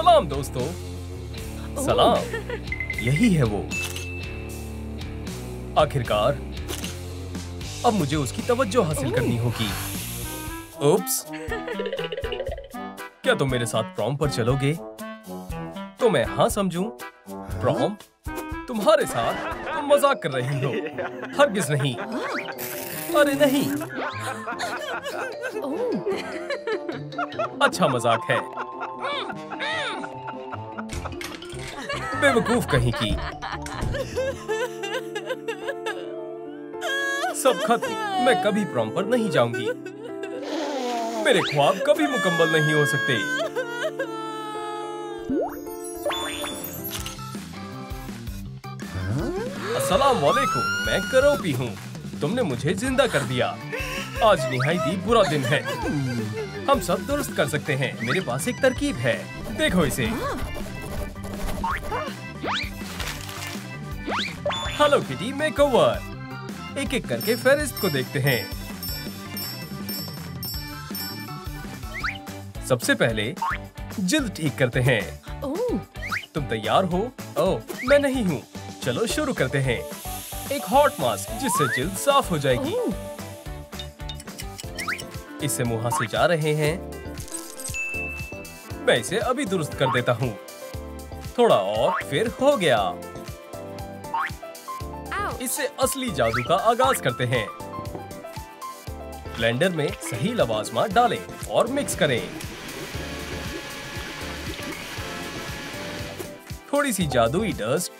सलाम दोस्तों। सलाम। यही है वो। आखिरकार अब मुझे उसकी तवज्जो हासिल करनी होगी। उप्स। क्या तुम मेरे साथ प्रॉम पर चलोगे? तो मैं हाँ समझूं। प्रॉम? तुम्हारे साथ? तुम मजाक कर रही हो। हरगिज नहीं। अरे नहीं। अच्छा मजाक है। बेवकूफ कहीं की। सब खत्म। मैं कभी प्रॉम पर नहीं जाऊंगी। मेरे ख्वाब कभी मुकम्मल नहीं हो सकते। अस्सलाम वालेकुम, मैं करोपी हूँ। तुमने मुझे जिंदा कर दिया। आज निहायत ही बुरा दिन है। हम सब दुरुस्त कर सकते हैं। मेरे पास एक तरकीब है। देखो इसे। Hello kitty makeover. एक एक करके फेरिस्त को देखते हैं। सबसे पहले जिल्द ठीक करते हैं। तुम तैयार हो? ओह, मैं नहीं हूँ। चलो शुरू करते हैं। एक हॉट मास्क जिससे जिल्द साफ हो जाएगी। इससे मुंह से जा रहे हैं। मैं इसे अभी दुरुस्त कर देता हूँ। थोड़ा और, फिर हो गया। इससे असली जादू का आगाज करते हैं। ब्लेंडर में सही लवाजमा डालें और मिक्स करें। थोड़ी सी जादुई डस्ट।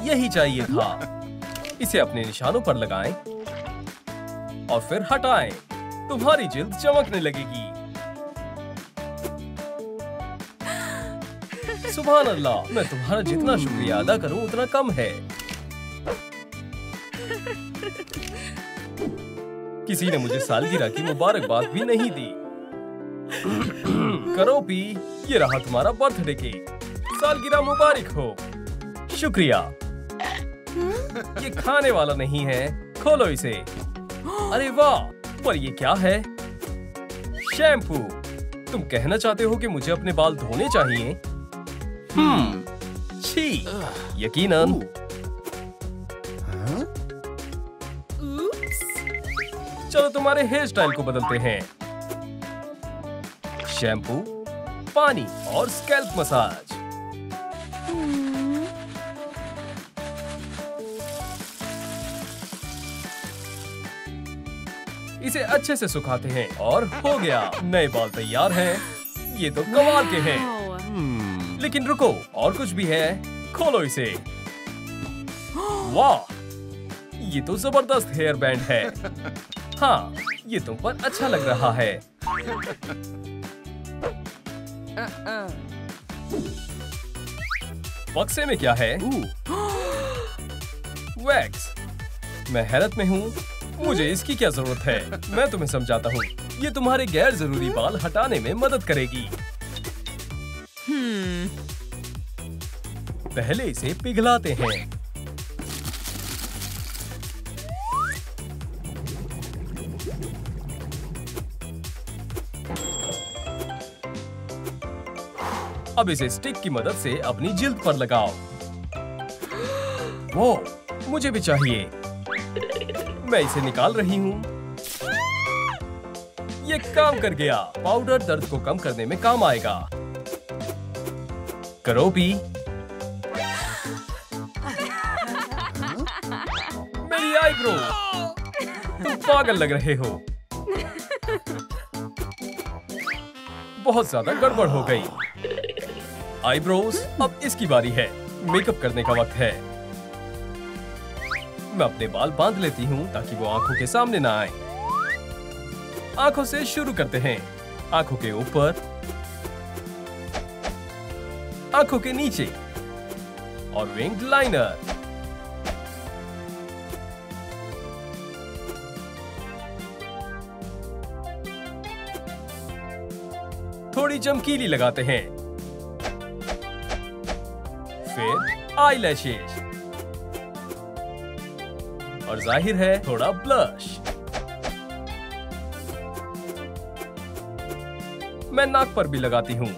यही चाहिए था। इसे अपने निशानों पर लगाएं और फिर हटाएं। तुम्हारी जिल्द चमकने लगेगी। सुभान अल्लाह, मैं तुम्हारा जितना शुक्रिया अदा करूं उतना कम है। किसी ने मुझे सालगिरह की मुबारकबाद भी नहीं दी। करोपी, ये रहा तुम्हारा बर्थडे केक। सालगिरह मुबारक हो। शुक्रिया। ये खाने वाला नहीं है। खोलो इसे। अरे वाह, पर ये क्या है? शैम्पू। तुम कहना चाहते हो कि मुझे अपने बाल धोने चाहिए? छी, यकीनन। चलो तुम्हारे हेयर स्टाइल को बदलते हैं। शैम्पू, पानी और स्कैल्प मसाज। इसे अच्छे से सुखाते हैं और हो गया। नए बाल तैयार हैं। ये तो कमाल के हैं। लेकिन रुको, और कुछ भी है। खोलो इसे। वाह, ये तो जबरदस्त हेयर बैंड है। हाँ, ये तुम पर अच्छा लग रहा है। बक्से में क्या है? वैक्स। मैं हैरत में हूँ। मुझे इसकी क्या जरूरत है? मैं तुम्हें समझाता हूँ। ये तुम्हारे गैर जरूरी बाल हटाने में मदद करेगी। पहले इसे पिघलाते हैं। अब इसे स्टिक की मदद से अपनी जिल्द पर लगाओ। वो मुझे भी चाहिए। मैं इसे निकाल रही हूँ। ये काम कर गया। पाउडर दर्द को कम करने में काम आएगा। करोपी, मेरी आईब्रो। तुम पागल लग रहे हो। बहुत ज्यादा गड़बड़ हो गई। आईब्रोज, अब इसकी बारी है। मेकअप करने का वक्त है। मैं अपने बाल बांध लेती हूँ ताकि वो आंखों के सामने ना आए। आंखों से शुरू करते हैं। आंखों के ऊपर, आंखों के नीचे और विंग लाइनर। थोड़ी चमकीली लगाते हैं। फिर आईलैशेस और जाहिर है थोड़ा ब्लश। मैं नाक पर भी लगाती हूँ।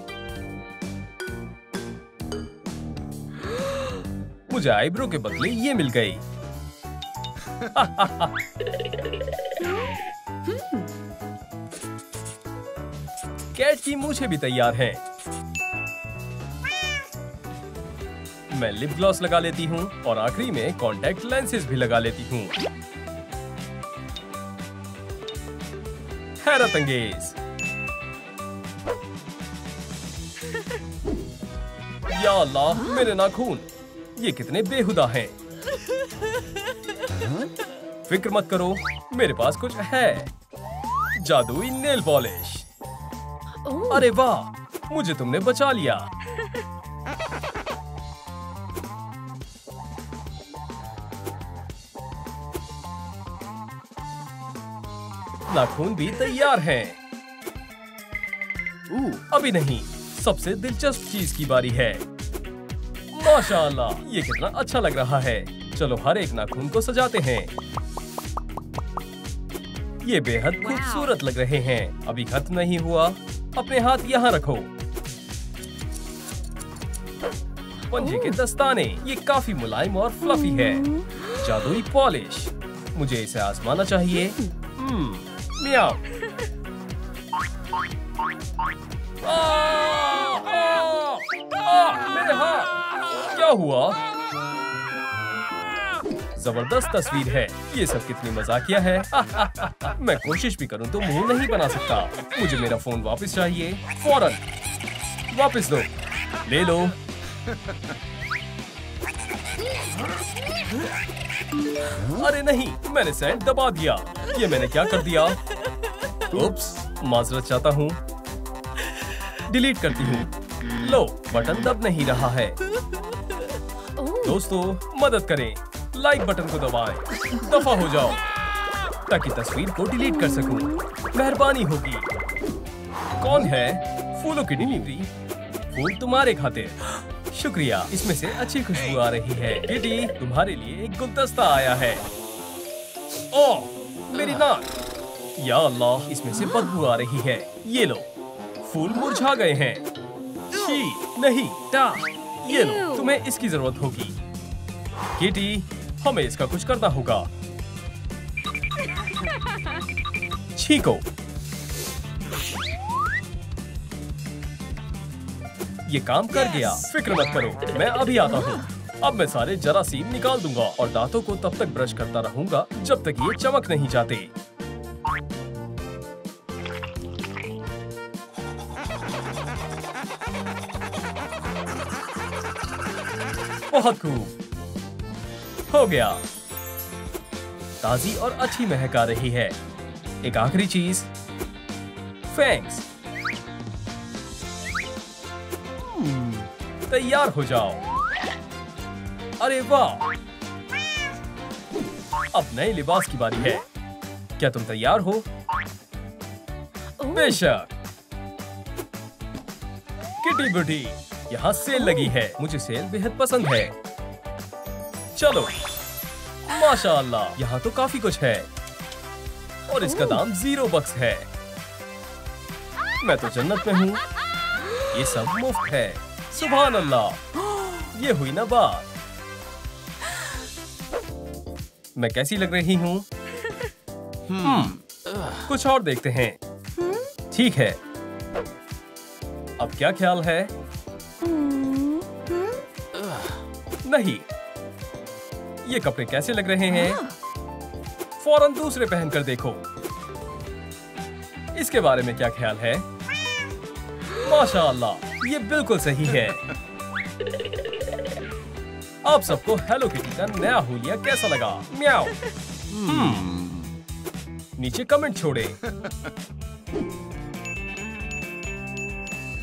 मुझे आईब्रो के बदले ये मिल गई। कैट की मूछें भी तैयार हैं। मैं लिप ग्लॉस लगा लेती हूँ और आखिरी में कॉन्टैक्ट लेंसेज भी लगा लेती हूँ। हैरत अंगेज। या अल्लाह, मेरे नाखून ये कितने बेहुदा हैं। फिक्र मत करो, मेरे पास कुछ है। जादुई नेल पॉलिश। अरे वाह, मुझे तुमने बचा लिया। नाखून भी तैयार हैं। अभी नहीं, सबसे दिलचस्प चीज की बारी है। माशाअल्लाह, ये कितना अच्छा लग रहा है। चलो हर एक नाखून को सजाते हैं। ये बेहद खूबसूरत लग रहे हैं। अभी खत्म नहीं हुआ। अपने हाथ यहाँ रखो। पंजे के दस्ताने, ये काफी मुलायम और फ्लफी है। जादुई पॉलिश, मुझे इसे आजमाना चाहिए। म्याऊ। मेरे हाथ, क्या हुआ? जबरदस्त तस्वीर है। ये सब कितनी मजाकिया है। मैं कोशिश भी करूं तो मुंह नहीं बना सकता। मुझे मेरा फोन वापस चाहिए, फौरन। वापस दो। ले लो। अरे नहीं, मैंने सेंड दबा दिया। ये मैंने क्या कर दिया? उप्स, माजरत चाहता हूँ। डिलीट करती हूँ। लो, बटन दब नहीं रहा है। दोस्तों, मदद करें। लाइक बटन को दबाएं। दफा हो जाओ, ताकि तस्वीर को डिलीट कर सकूं। मेहरबानी होगी। कौन है? फूलों की डिलीवरी। फूल तुम्हारे खातिर। शुक्रिया, इसमें से अच्छी खुशबू आ रही है। किटी, तुम्हारे लिए एक गुलदस्ता आया है। ओह, मेरी नाक। या अल्लाह, इसमें से बदबू आ रही है। ये लो, फूल मुरझा गए हैं। छी, नहीं, टा। ये लो, तुम्हें इसकी जरूरत होगी। किटी, हमें इसका कुछ करना होगा। छीको। ये काम कर गया। फिक्र मत करो, मैं अभी आता हूँ। अब मैं सारे जरासीम निकाल दूंगा और दांतों को तब तक ब्रश करता रहूंगा जब तक ये चमक नहीं जाते। बहुत खूब, हो गया। ताजी और अच्छी महक आ रही है। एक आखिरी चीज, फैंक्स। तैयार हो जाओ। अरे वाह, अब नए लिबास की बारी है। क्या तुम तैयार हो? बेशक। किटी बुटी, यहाँ सेल लगी है। मुझे सेल बेहद पसंद है। चलो। माशाअल्लाह, यहाँ तो काफी कुछ है और इसका दाम $0 है। मैं तो जन्नत में हूँ। ये सब मुफ्त है। सुभान अल्लाह, ये हुई ना बात। मैं कैसी लग रही हूँ? कुछ और देखते हैं। ठीक है, अब क्या ख्याल है? नहीं, ये कपड़े कैसे लग रहे हैं? फौरन दूसरे पहनकर देखो। इसके बारे में क्या ख्याल है? माशाअल्लाह, ये बिल्कुल सही है। आप सबको हेलो किटी का नया हुलिया कैसा लगा? म्याऊ। नीचे कमेंट छोड़े।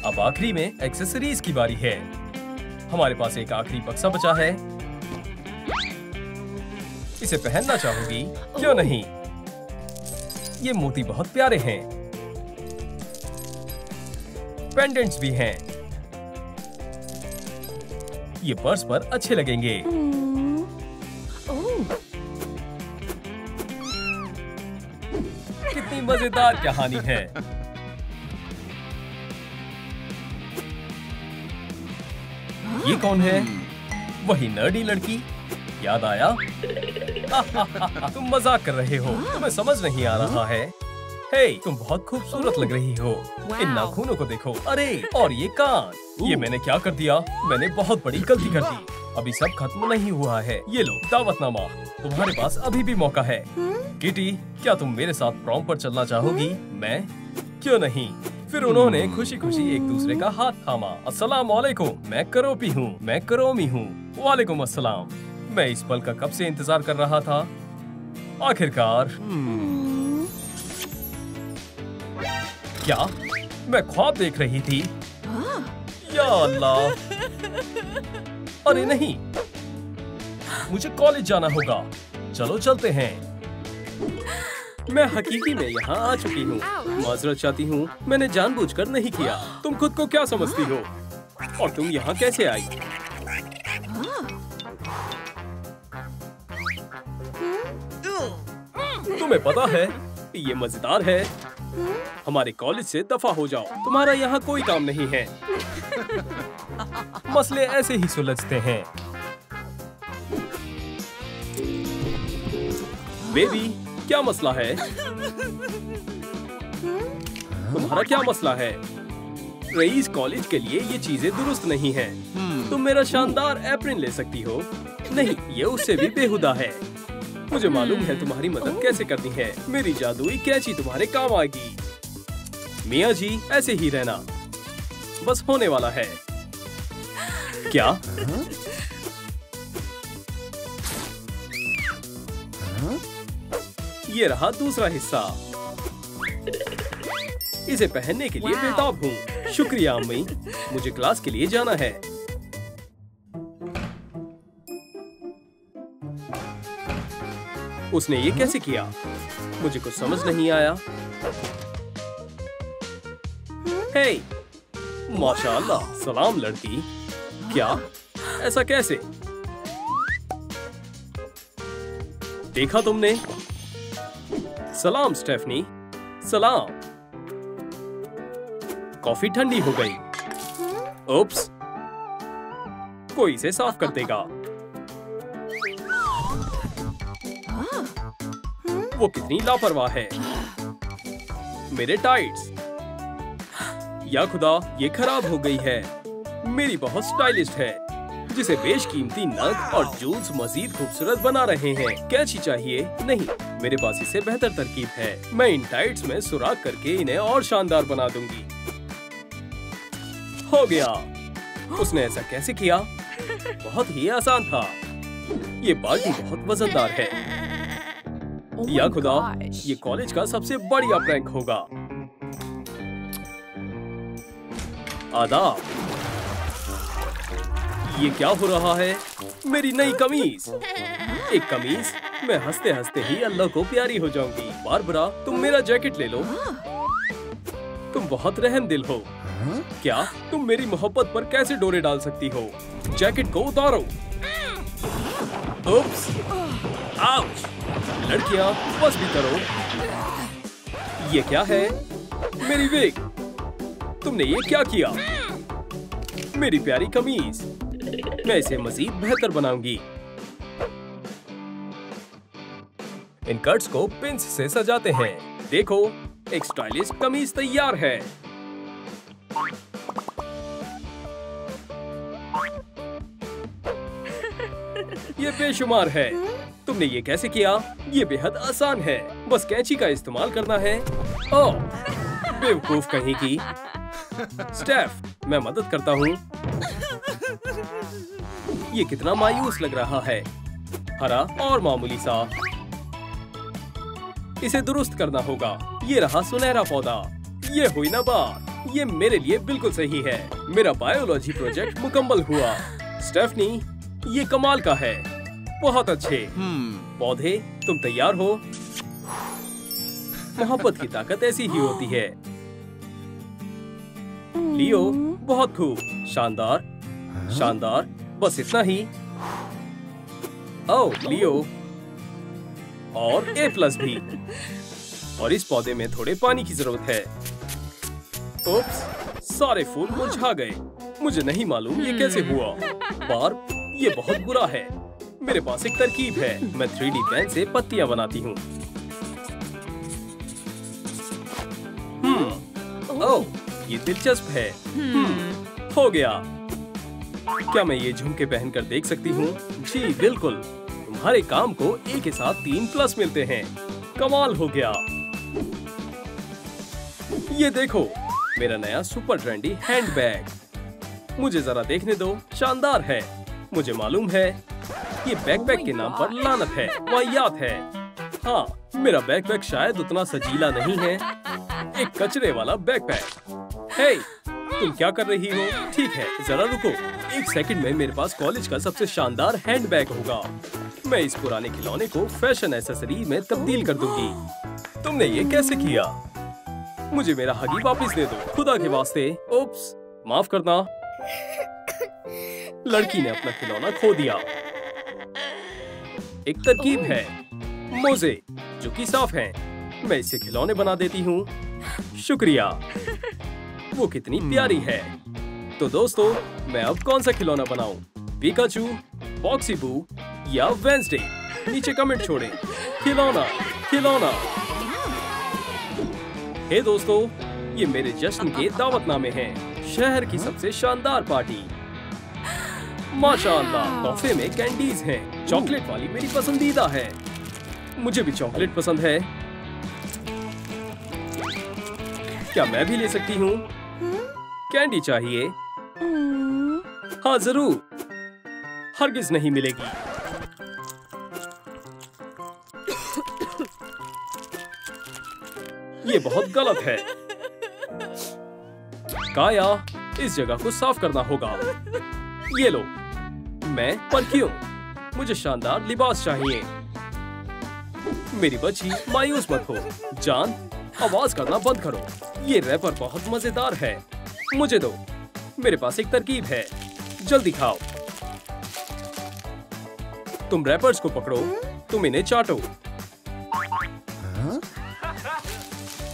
अब आखिरी में एक्सेसरीज की बारी है। हमारे पास एक आखिरी बक्सा बचा है। इसे पहनना चाहोगी? क्यों नहीं? ये मोती बहुत प्यारे हैं। पेंडेंट्स भी हैं। ये पर्स पर अच्छे लगेंगे। कितनी मजेदार कहानी है। ये कौन है? वही नर्डी लड़की, याद आया? तुम मजाक कर रहे हो, तुम्हें समझ नहीं आ रहा है। हे, तुम बहुत खूबसूरत लग रही हो। इन नाखूनों को देखो। अरे, और ये कान। ये मैंने क्या कर दिया? मैंने बहुत बड़ी गलती कर दी। अभी सब खत्म नहीं हुआ है। ये लो दावतनामा, तुम्हारे पास अभी भी मौका है। किटी, क्या तुम मेरे साथ प्रॉम पर चलना चाहोगी? मैं? क्यों नहीं? फिर उन्होंने खुशी खुशी एक दूसरे का हाथ थामा। अस्सलाम वालेकुम, मैं करोपी हूँ, मैं करोमी हूँ। वालेकुम अस्सलाम। मैं इस पल का कब से इंतजार कर रहा था। आखिरकार। क्या मैं ख्वाब देख रही थी? या अल्लाह! अरे नहीं, मुझे कॉलेज जाना होगा। चलो चलते हैं। मैं हकीकी में यहाँ आ चुकी हूँ। माजरत चाहती हूँ, मैंने जानबूझकर नहीं किया। तुम खुद को क्या समझती हो? और तुम यहाँ कैसे आई? तुम्हें पता है, ये मजेदार है। हमारे कॉलेज से दफा हो जाओ, तुम्हारा यहाँ कोई काम नहीं है। मसले ऐसे ही सुलझते हैं। बेबी, क्या मसला है? तुम्हारा क्या मसला है? रईस कॉलेज के लिए ये चीजें दुरुस्त नहीं हैं। तुम मेरा शानदार एप्रिन ले सकती हो। नहीं, ये उससे भी बेहुदा है। मुझे मालूम है तुम्हारी मदद कैसे करनी है। मेरी जादुई कैंची तुम्हारे काम आएगी। मियाँ जी, ऐसे ही रहना, बस होने वाला है। क्या? ये रहा दूसरा हिस्सा। इसे पहनने के लिए बेताब हूँ। शुक्रिया अम्मी, मुझे क्लास के लिए जाना है। उसने ये कैसे किया? मुझे कुछ समझ नहीं आया। हे, माशाअल्लाह, सलाम लड़की। क्या? ऐसा कैसे? देखा तुमने? सलाम स्टेफनी। सलाम। कॉफी ठंडी हो गई। उप्स, कोई इसे साफ कर देगा। वो कितनी लापरवाह है। मेरे टाइट्स, या खुदा, ये खराब हो गई है। मेरी बहुत स्टाइलिस्ट है, जिसे बेशकीमती नग और जूल्स मजीद खूबसूरत बना रहे हैं। कैंची चाहिए? नहीं, मेरे पास इससे बेहतर तरकीब है। मैं इन टाइट्स में सुराख करके इन्हें और शानदार बना दूंगी। हो गया। उसने ऐसा कैसे किया? बहुत ही आसान था। ये बाल्टी बहुत वजनदार है। या खुदा, ये कॉलेज का सबसे बढ़िया प्रैंक होगा। आदाब। ये क्या हो रहा है? मेरी नई कमीज। एक कमीज? मैं हंसते हंसते ही अल्लाह को प्यारी हो जाऊंगी। बारबरा, तुम मेरा जैकेट ले लो। तुम बहुत रहमदिल हो। क्या तुम मेरी मोहब्बत पर कैसे डोरे डाल सकती हो? जैकेट को उतारो। उप्स, आउच। लड़कियां, बस भी करो। ये क्या है? मेरी विग। तुमने ये क्या किया? मेरी प्यारी कमीज। मैं इसे मजीद बेहतर बनाऊंगी। इन कट्स को पिंस से सजाते हैं। देखो, एक स्टाइलिश कमीज तैयार है। ये बेशुमार है। तुमने ये कैसे किया? ये बेहद आसान है। बस कैंची का इस्तेमाल करना है। ओह, बेवकूफ कहीं की। स्टेफ, मैं मदद करता हूँ। ये कितना मायूस लग रहा है। हरा और मामूली सा। इसे दुरुस्त करना होगा। ये रहा सुनहरा पौधा। ये हुई ना बात। ये मेरे लिए बिल्कुल सही है। मेरा बायोलॉजी प्रोजेक्ट मुकम्मल हुआ। स्टेफनी, ये कमाल का है। बहुत अच्छे। पौधे, तुम तैयार हो? मोहब्बत की ताकत ऐसी ही होती है। लियो, बहुत खूब। शानदार, शानदार। बस इतना ही। ओह लियो, और A+ भी। और इस पौधे में थोड़े पानी की जरूरत है। उप्स, सारे फूल मुरझा गए। मुझे नहीं मालूम ये कैसे हुआ। बार ये बहुत बुरा है। मेरे पास एक तरकीब है। मैं 3D पेन से पत्तियां बनाती हूँ। ओह, ये दिलचस्प है। हो गया। क्या मैं ये झुमके पहनकर देख सकती हूँ? जी बिल्कुल। तुम्हारे काम को एक के साथ 3 प्लस मिलते हैं। कमाल हो गया। ये देखो, मेरा नया सुपर ट्रेंडी हैंडबैग। मुझे जरा देखने दो। शानदार है। मुझे मालूम है ये बैकपैक के नाम पर लानत है, वाहियात है। हाँ, मेरा बैकपैक शायद उतना सजीला नहीं है। एक कचरे वाला बैकपैक। हे, तुम क्या कर रही हो? ठीक है, जरा रुको। 1 सेकंड में मेरे पास कॉलेज का सबसे शानदार हैंडबैग होगा। मैं इस पुराने खिलौने को फैशन एक्सेसरी में तब्दील कर दूंगी। तुमने ये कैसे किया? मुझे मेरा हगी वापस दे दो, खुदा के वास्ते। उप्स, माफ करना। लड़की ने अपना खिलौना खो दिया। एक तरकीब है, मोजे जो कि साफ हैं। मैं इससे खिलौने बना देती हूँ। शुक्रिया। वो कितनी प्यारी है। तो दोस्तों, मैं अब कौन सा खिलौना बनाऊं? पिकाचू, बॉक्सी बू या वेंसडे? नीचे कमेंट छोड़ें। खिलौना, खिलौना। हे दोस्तों, ये मेरे जश्न के दावतनामे हैं। शहर की सबसे शानदार पार्टी। माशाअल्लाह, तोहफे में कैंडीज हैं। चॉकलेट वाली मेरी पसंदीदा है। मुझे भी चॉकलेट पसंद है। क्या मैं भी ले सकती हूँ? कैंडी चाहिए? हाँ जरूर। हरगिज नहीं मिलेगी। ये बहुत गलत है। काया, इस जगह को साफ करना होगा। ये लो। मैं पर क्यों? मुझे शानदार लिबास चाहिए। मेरी बच्ची, मायूस मत हो। जान, आवाज करना बंद करो। ये रैपर बहुत मजेदार है। मुझे दो। मेरे पास एक तरकीब है। जल्दी खाओ। तुम रैपर्स को पकड़ो। तुम इन्हें चाटो।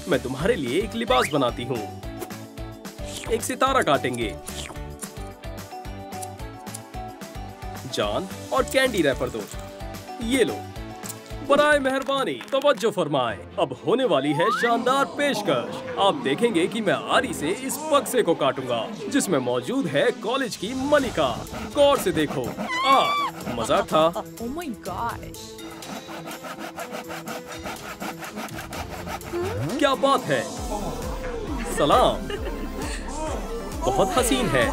मैं तुम्हारे लिए एक लिबास बनाती हूँ। एक सितारा काटेंगे। जान और कैंडी रैपर दो। ये लो। बराए मेहरबानी, तवज्जो फरमाए। अब होने वाली है शानदार पेशकश। आप देखेंगे कि मैं आरी से इस बक्से को काटूंगा जिसमें मौजूद है कॉलेज की मलिका। गौर से देखो। मजाक था। Oh my gosh. क्या बात है। सलाम। बहुत हसीन है।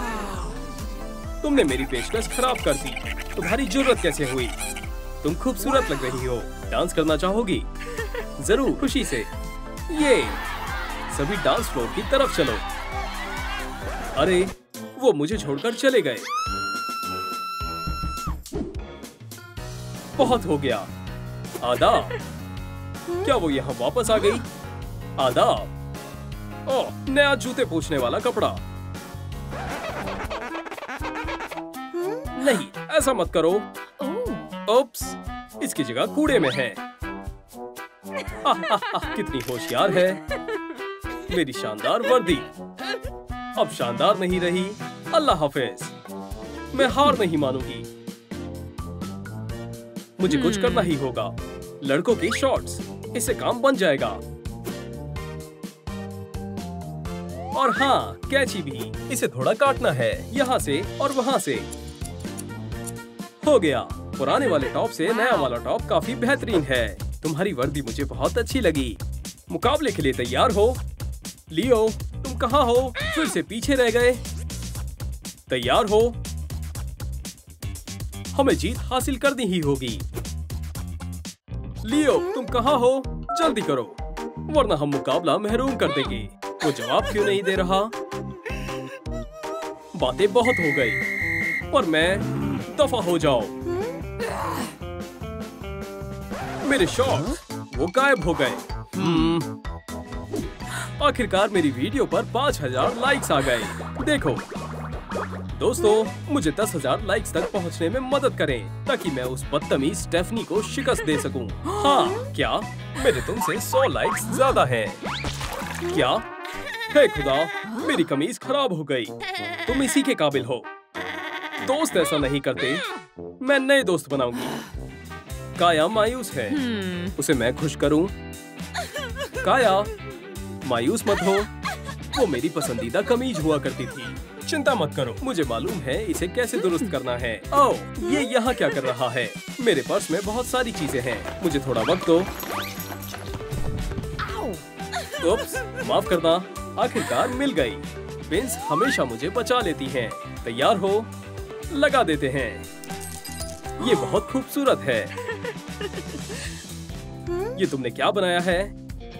तुमने मेरी पेशकश खराब कर दी। तुम्हारी जुर्रत कैसे हुई? तुम खूबसूरत लग रही हो। डांस करना चाहोगी? जरूर, खुशी से। ये सभी डांस फ्लोर की तरफ चलो। अरे, वो मुझे छोड़कर चले गए। बहुत हो गया। आदाब। क्या वो यहाँ वापस आ गई? आदाब। ओह, नया जूते पूछने वाला कपड़ा। नहीं, ऐसा मत करो। उप्स, इसकी जगह कूड़े में है। कितनी होशियार है। मेरी शानदार वर्दी अब शानदार नहीं रही। अल्लाह हाफिज। मैं हार नहीं मानूंगी। मुझे कुछ करना ही होगा। लड़कों की शॉर्ट्स, इससे काम बन जाएगा। और हाँ, कैंची भी। इसे थोड़ा काटना है, यहाँ से और वहाँ से। हो गया। पुराने वाले टॉप से नया वाला टॉप काफी बेहतरीन है। तुम्हारी वर्दी मुझे बहुत अच्छी लगी। मुकाबले के लिए तैयार हो? लियो, तुम कहाँ हो? फिर से पीछे रह गए। तैयार हो? हमें जीत हासिल करनी ही होगी। लियो, तुम कहाँ हो? जल्दी करो, वरना हम मुकाबला महरूम कर देंगे। वो जवाब क्यों नहीं दे रहा? बातें बहुत हो गई और मैं दफा हो जाओ। मेरे शॉट वो गायब हो गए। आखिरकार मेरी वीडियो पर 5000 लाइक्स आ गए। देखो दोस्तों, मुझे 10,000 लाइक्स तक पहुंचने में मदद करें ताकि मैं उस बदतमीज स्टेफनी को शिकस्त दे सकूं। हाँ, क्या मेरे तुमसे 100 लाइक्स ज्यादा हैं? क्या हे खुदा, मेरी कमीज खराब हो गई। तुम इसी के काबिल हो। दोस्त ऐसा नहीं करते। मैं नए दोस्त बनाऊंगी। काया मायूस है। उसे मैं खुश करूं। काया, मायूस मत हो। वो मेरी पसंदीदा कमीज हुआ करती थी। चिंता मत करो, मुझे मालूम है इसे कैसे दुरुस्त करना है। आओ, ये यहाँ क्या कर रहा है? मेरे पर्स में बहुत सारी चीजें हैं। मुझे थोड़ा वक्त दो। उप्स, माफ करना। आखिरकार मिल गई। पिंस हमेशा मुझे बचा लेती हैं। तैयार हो? लगा देते हैं। ये बहुत खूबसूरत है। ये तुमने क्या बनाया है?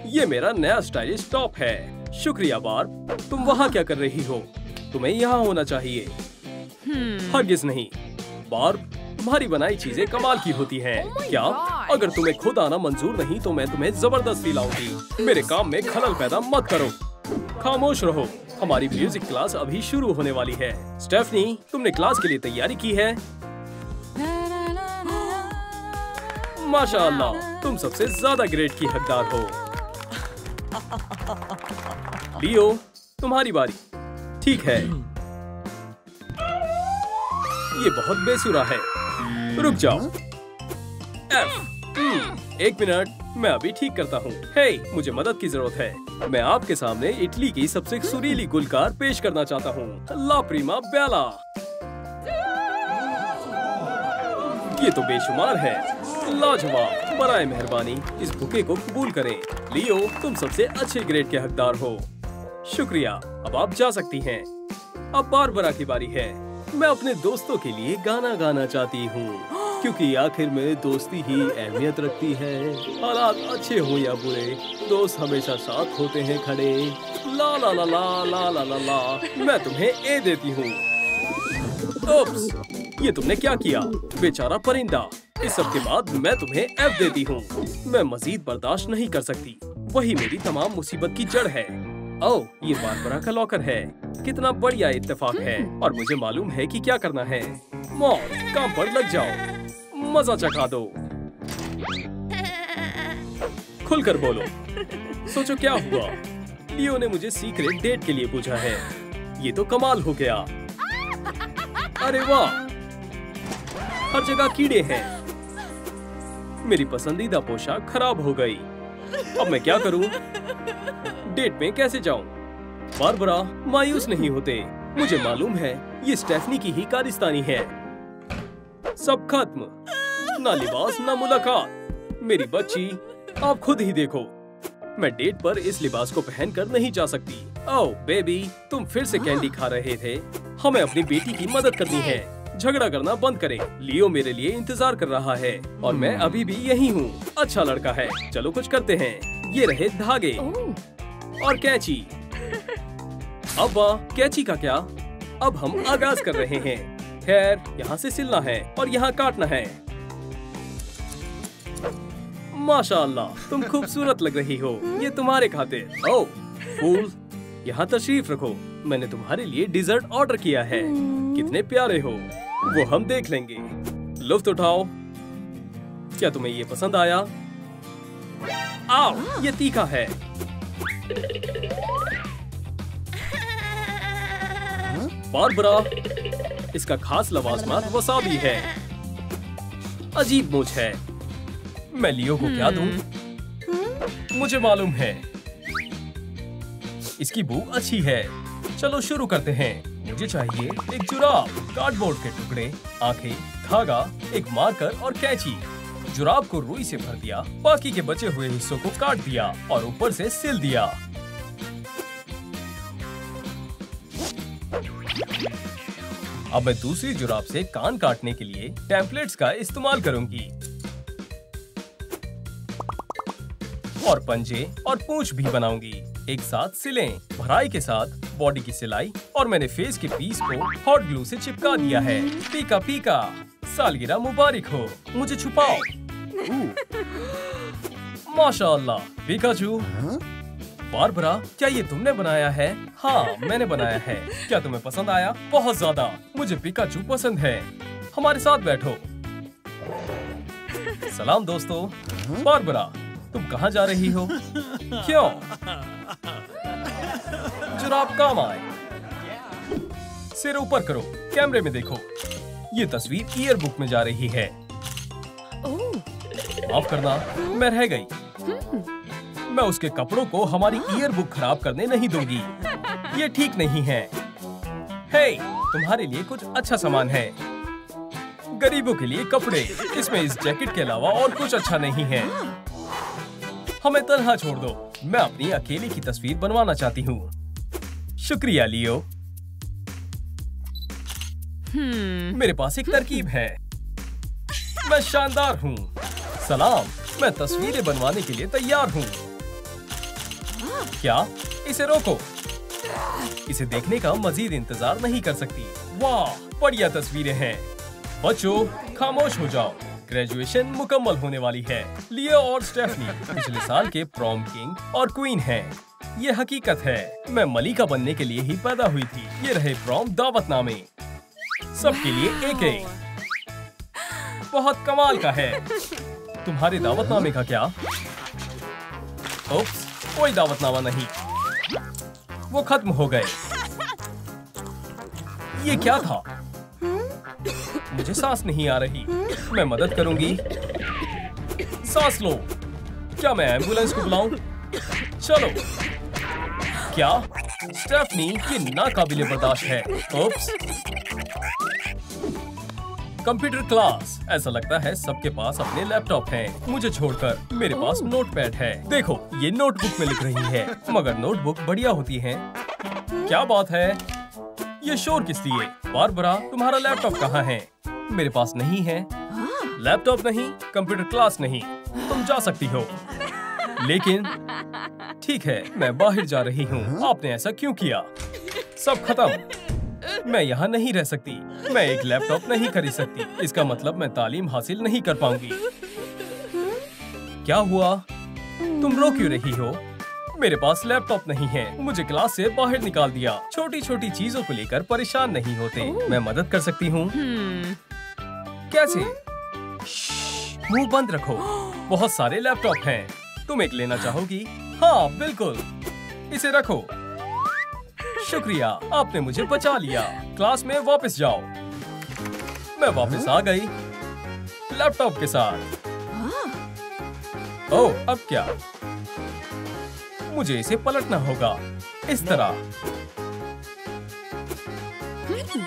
ये मेरा नया स्टाइलिश टॉप है। शुक्रिया बार्ब। तुम वहाँ क्या कर रही हो? तुम्हें यहाँ होना चाहिए। हरगिज नहीं। बार्ब, तुम्हारी बनाई चीजें कमाल की होती हैं। क्या? अगर तुम्हें खुद आना मंजूर नहीं तो मैं तुम्हें जबरदस्ती लाऊंगी। मेरे काम में खलल पैदा मत करो। खामोश रहो। हमारी म्यूजिक क्लास अभी शुरू होने वाली है। स्टेफनी, तुमने क्लास के लिए तैयारी की है? माशाअल्लाह, तुम सबसे ज्यादा ग्रेड की हकदार हो। लियो, तुम्हारी बारी। ठीक है। ये बहुत बेसुरा है। रुक जाओ। एक मिनट, मैं अभी ठीक करता हूँ। हे, मुझे मदद की जरूरत है। मैं आपके सामने इटली की सबसे सुरीली गुलकार पेश करना चाहता हूँ। ला प्रीमा बेला। ये तो बेशुमार है। लाजवाब। बराए मेहरबानी इस बुके को कबूल करें। लियो, तुम सबसे अच्छे ग्रेड के हकदार हो। शुक्रिया। अब आप जा सकती हैं। अब बारबरा की बारी है। मैं अपने दोस्तों के लिए गाना गाना चाहती हूँ, क्योंकि आखिर में दोस्ती ही अहमियत रखती है। हालात अच्छे हो या बुरे, दोस्त हमेशा साथ होते हैं खड़े। ला ला ला ला ला ला ला ला। मैं तुम्हें ए देती हूँ। ओप्स, ये तुमने क्या किया? बेचारा परिंदा। इस सब के बाद मैं तुम्हें एफ देती हूँ। मैं मजीद बर्दाश्त नहीं कर सकती। वही मेरी तमाम मुसीबत की जड़ है। ओह, ये बारबरा का लॉकर है। कितना बढ़िया इत्तेफाक है। और मुझे मालूम है कि क्या करना है। मौत, काम पर लग जाओ। मजा चखा दो। खुलकर बोलो। सोचो क्या हुआ? लियो ने मुझे सीक्रेट डेट के लिए पूछा है। ये तो कमाल हो गया। अरे वाह, हर जगह कीड़े हैं। मेरी पसंदीदा पोशाक खराब हो गई। अब मैं क्या करूं? डेट में कैसे जाऊं? बारबरा, मायूस नहीं होते। मुझे मालूम है ये स्टेफनी की ही कारिस्तानी है। सब खत्म। ना लिबास ना मुलाकात। मेरी बच्ची, आप खुद ही देखो। मैं डेट पर इस लिबास को पहनकर नहीं जा सकती। ओह बेबी, तुम फिर से कैंडी खा रहे थे। हमें अपनी बेटी की मदद करनी है। झगड़ा करना बंद करें। लियो मेरे लिए इंतजार कर रहा है और मैं अभी भी यही हूँ। अच्छा लड़का है। चलो कुछ करते हैं। ये रहे धागे और कैंची। अब कैंची का क्या? अब हम आगाज कर रहे हैं। खैर, यहाँ से सिलना है और यहाँ काटना है। माशाअल्लाह, तुम खूबसूरत लग रही हो। ये तुम्हारे खातिर। ओह फूल, यहाँ तशरीफ रखो। मैंने तुम्हारे लिए डिजर्ट ऑर्डर किया है। कितने प्यारे हो। वो हम देख लेंगे। लुत्फ उठाओ। क्या तुम्हें ये पसंद आया? आओ, ये तीखा है। बारबरा, इसका खास लवाजमात वसाबी है। अजीब मूंछ है। मैं लियो को क्या दूं? मुझे मालूम है। इसकी बू अच्छी है। चलो शुरू करते हैं। मुझे चाहिए एक जुराब, कार्डबोर्ड के टुकड़े, आंखें, धागा, एक मार्कर और कैंची। जुराब को रुई से भर दिया, बाकी के बचे हुए हिस्सों को काट दिया और ऊपर से सिल दिया। अब मैं दूसरी जुराब से कान काटने के लिए टेम्पलेट्स का इस्तेमाल करूंगी और पंजे और पूंछ भी बनाऊंगी। एक साथ सिलें। भराई के साथ बॉडी की सिलाई और मैंने फेस के पीस को हॉट ग्लू से चिपका दिया है। पीका पीका, सालगिरह मुबारक हो। मुझे छुपाओ। माशाअल्लाह, पिकाचू। बारबरा, क्या ये तुमने बनाया है? हाँ, मैंने बनाया है। क्या तुम्हें पसंद आया? बहुत ज्यादा। मुझे पिकाचू पसंद है। हमारे साथ बैठो। सलाम दोस्तों। बारबरा, तुम कहाँ जा रही हो? क्यों? जुराब काम आए। सिर ऊपर करो, कैमरे में देखो। ये तस्वीर ईयर बुक में जा रही है। माफ करना, मैं रह गई। मैं उसके कपड़ों को हमारी ईयर बुक खराब करने नहीं दूंगी। ये ठीक नहीं है। हे, तुम्हारे लिए कुछ अच्छा सामान है। गरीबों के लिए कपड़े। इसमें इस जैकेट के अलावा और कुछ अच्छा नहीं है। हमें तन्हा छोड़ दो। मैं अपनी अकेले की तस्वीर बनवाना चाहती हूँ। शुक्रिया लियो। मेरे पास एक तरकीब है। मैं शानदार हूँ। सलाम, मैं तस्वीरें बनवाने के लिए तैयार हूँ। क्या? इसे रोको। इसे देखने का मजीद इंतजार नहीं कर सकती। वाह, बढ़िया तस्वीरें हैं। बच्चों, खामोश हो जाओ। ग्रेजुएशन मुकम्मल होने वाली है। लियो और स्टेफनी पिछले साल के प्रॉम किंग और क्वीन हैं। ये हकीकत है। मैं मलिका बनने के लिए ही पैदा हुई थी। ये रहे प्रॉम दावतनामे, सबके लिए एक एक। बहुत कमाल का है। तुम्हारे दावतनामे का क्या? ओप्स, कोई दावतनामा नहीं। वो खत्म हो गए। ये क्या था? मुझे सांस नहीं आ रही। मैं मदद करूंगी। सांस लो। क्या मैं एम्बुलेंस को बुलाऊं? चलो। क्या? स्टेफनी, ये नाकाबिले बर्दाश्त है। ओप्स। Computer class. ऐसा लगता है सबके पास अपने लैपटॉप हैं। मुझे छोड़कर मेरे पास नोटपैड है। देखो, ये नोटबुक में लिख रही है, मगर नोटबुक बढ़िया होती है। क्या बात है? ये शोर किस लिए? बारबरा, तुम्हारा लैपटॉप कहाँ है? मेरे पास नहीं है। लैपटॉप नहीं, कंप्यूटर क्लास नहीं। तुम जा सकती हो। लेकिन ठीक है, मैं बाहर जा रही हूँ। आपने ऐसा क्यों किया? सब खत्म। मैं यहाँ नहीं रह सकती। मैं एक लैपटॉप नहीं खरीद सकती। इसका मतलब मैं तालीम हासिल नहीं कर पाऊंगी। क्या हुआ? तुम रो क्यों रही हो? मेरे पास लैपटॉप नहीं है। मुझे क्लास से बाहर निकाल दिया। छोटी छोटी चीजों को लेकर परेशान नहीं होते। मैं मदद कर सकती हूँ। कैसे? मुंह बंद रखो। बहुत सारे लैपटॉप हैं। तुम एक लेना चाहोगी? हाँ, बिल्कुल। इसे रखो। शुक्रिया, आपने मुझे बचा लिया। क्लास में वापस जाओ। मैं वापस आ गई लैपटॉप के साथ। ओह, अब क्या? मुझे इसे पलटना होगा इस तरह।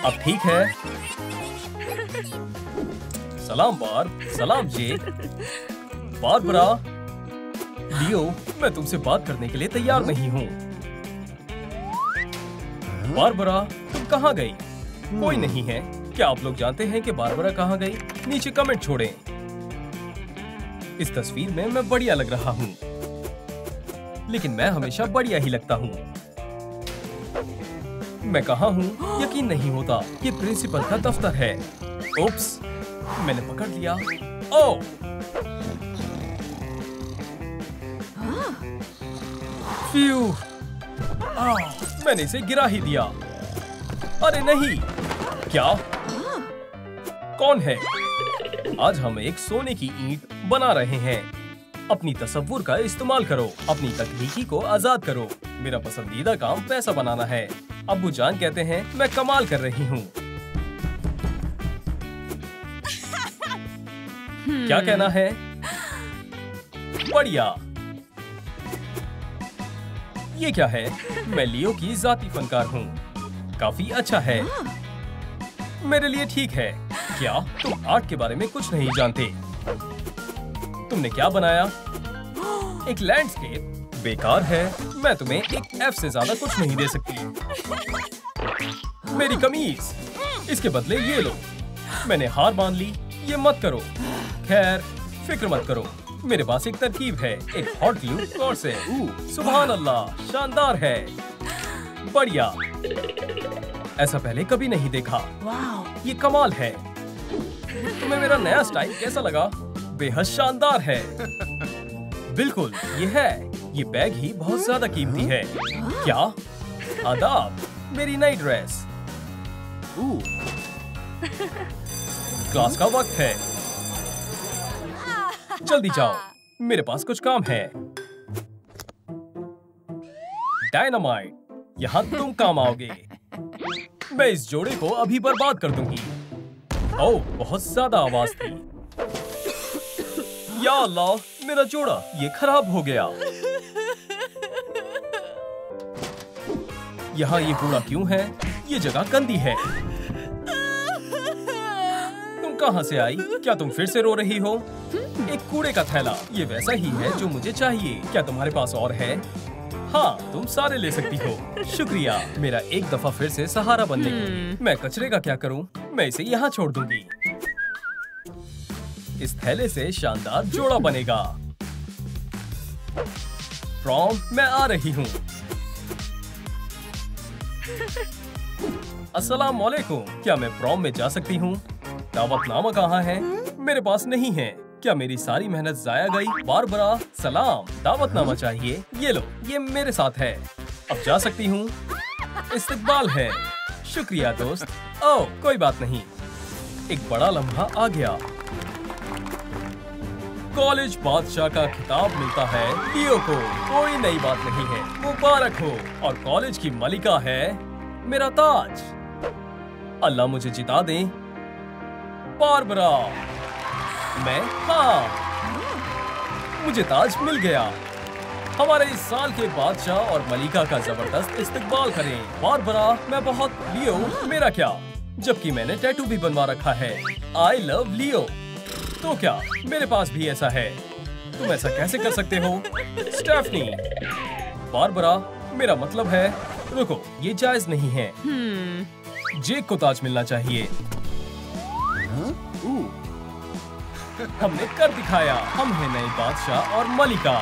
अब ठीक है। सलाम बार्ब। सलाम जेक। बारबरा। लियो, मैं तुमसे बात करने के लिए तैयार नहीं हूँ। बारबरा, तुम कहाँ गई? कोई नहीं है। क्या आप लोग जानते हैं कि बारबरा कहाँ गई? नीचे कमेंट छोड़ें। इस तस्वीर में मैं बढ़िया लग रहा हूँ, लेकिन मैं हमेशा बढ़िया ही लगता हूँ। मैं कहाँ हूँ? यकीन नहीं होता। ये प्रिंसिपल का दफ्तर है। ओप्स, मैंने पकड़ लिया। ओह! फ्यू! मैंने इसे गिरा ही दिया। अरे नहीं! क्या? कौन है? आज हम एक सोने की ईंट बना रहे हैं। अपनी तसव्वुर का इस्तेमाल करो। अपनी तकनीकी को आजाद करो। मेरा पसंदीदा काम पैसा बनाना है। अब्बू जान कहते हैं मैं कमाल कर रही हूँ। क्या कहना है? बढ़िया। ये क्या है? मैं लियो की जाती फनकार हूँ। काफी अच्छा है। मेरे लिए ठीक है। क्या तुम आर्ट के बारे में कुछ नहीं जानते? तुमने क्या बनाया? एक लैंडस्केप? बेकार है। मैं तुम्हें एक F से ज्यादा कुछ नहीं दे सकती। मेरी कमीज, इसके बदले ये लो। मैंने हार मान ली। ये मत करो। खैर, फिक्र मत करो। मेरे पास एक तरकीब है। एक हॉट ग्लू कॉर्ड से। सुभान अल्लाह, शानदार है। बढ़िया। ऐसा पहले कभी नहीं देखा। ये कमाल है। तुम्हें मेरा नया स्टाइल कैसा लगा? बेहद शानदार है। बिल्कुल, ये है। ये बैग ही बहुत ज्यादा कीमती है। क्या? आदाब, मेरी नई ड्रेस। क्लास का वक्त है। जल्दी जाओ, मेरे पास कुछ काम है। डायनामाइट। यहाँ तुम काम आओगे। मैं इस जोड़े को अभी बर्बाद कर दूंगी। ओह, बहुत ज्यादा आवाज थी। या अल्लाह, मेरा जोड़ा ये खराब हो गया। यहाँ ये कूड़ा क्यों है? ये जगह गंदी है। तुम कहाँ से आई? क्या तुम फिर से रो रही हो? एक कूड़े का थैला, ये वैसा ही है जो मुझे चाहिए। क्या तुम्हारे पास और है? हाँ, तुम सारे ले सकती हो। शुक्रिया मेरा एक दफा फिर से सहारा बनने की। मैं कचरे का क्या करूँ? मैं इसे यहाँ छोड़ दूंगी। इस थैले से शानदार जोड़ा बनेगा। प्रॉम, मैं आ रही हूँ। अस्सलाम वालेकुम, क्या मैं प्रॉम में जा सकती हूँ? दावतनामा कहाँ है? मेरे पास नहीं है। क्या मेरी सारी मेहनत जाया गई? बारबरा, सलाम, दावतनामा चाहिए। ये लो, ये मेरे साथ है। अब जा सकती हूँ। इस्तकबाल है। शुक्रिया दोस्त। ओह, कोई बात नहीं। एक बड़ा लम्हा आ गया। कॉलेज बादशाह का खिताब मिलता है लियो को। कोई नई बात नहीं है। मुबारक हो। और कॉलेज की मलिका है मेरा ताज। अल्लाह मुझे जिता दे। बारबरा, मैं, हाँ, मुझे ताज मिल गया। हमारे इस साल के बादशाह और मलिका का जबरदस्त इस्तकबाल करें। बारबरा, मैं बहुत, लियो, मेरा क्या? जबकि मैंने टैटू भी बनवा रखा है। आई लव लियो। तो क्या मेरे पास भी ऐसा है? तुम ऐसा कैसे कर सकते हो? स्टेफनी। बारबरा, मेरा मतलब है, रुको, ये जायज नहीं है। जेक को ताज मिलना चाहिए। हमने कर दिखाया। हम हैं नए बादशाह और मलिका।